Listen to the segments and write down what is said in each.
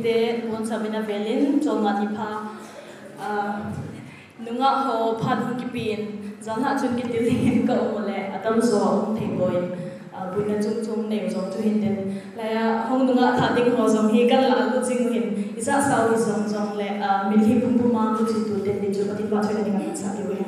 te bon sabina velin chonga ni pha nunga ho phan hung ki pin zana chun ki tiling ka omole atam so thengoi buina chung chung nei zong tu hin den la ya hong nunga tha ding ho zong hi kan la lu jing hin isa sau hi zong zong le min hi pum pum ma lu chi tu den ni chu pati pa thoi ni ka sa ki we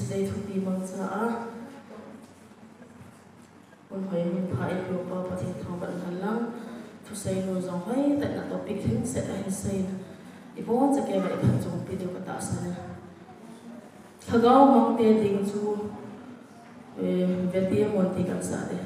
say to be mang chah un hoi min phai lo pa pathin thong ban halang to say no zong hoi that na topic hin set a say ibon cha ke ba phan chung pi deu ka ta sana thagao mang te ding chu vetia mon ti kan sa de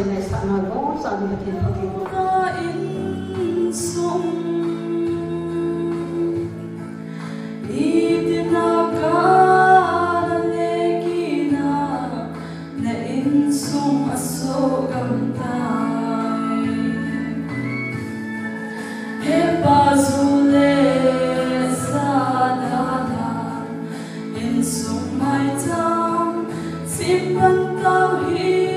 sai này sa na go sa ni tin ho ki ka in sum itina ka le kina na in sum aso gam tai he bazule sa da da in sum mai tam simpan tau hi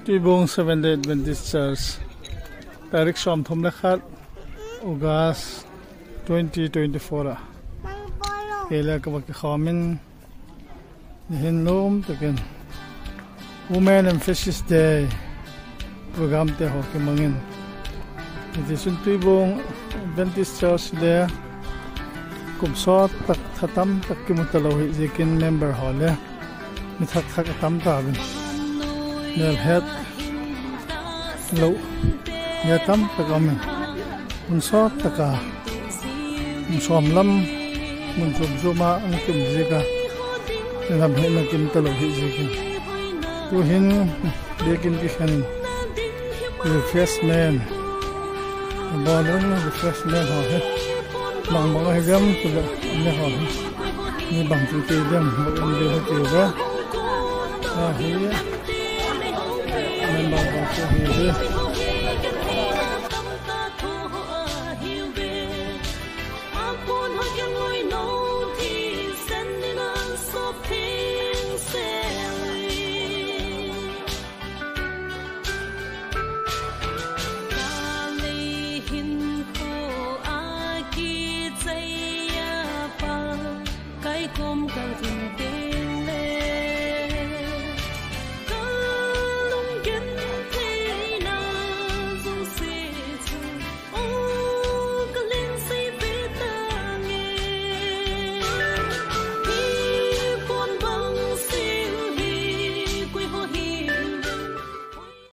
Tuibung SDA Adventist Church, Tarik Shom Thum Lekhat, August 2024. kela ka bak khamin hin lom taken Women and Fishes Day program te ho ke mangin it is Tuibung Adventist Church there kumsot tak khatam tak ki mutalohi zikin member hole mi thak tam ta bin nel het lo ya tam takam kumsot taka som lam mun zuma ang kim zika lam he na kim talohi zikin tu hin dekin ki khanin refreshment bonus refreshment ho he bằng mga higam tuda ne ho ni bang tu te jam mo ni ho te ba hi ne ba ba ko hi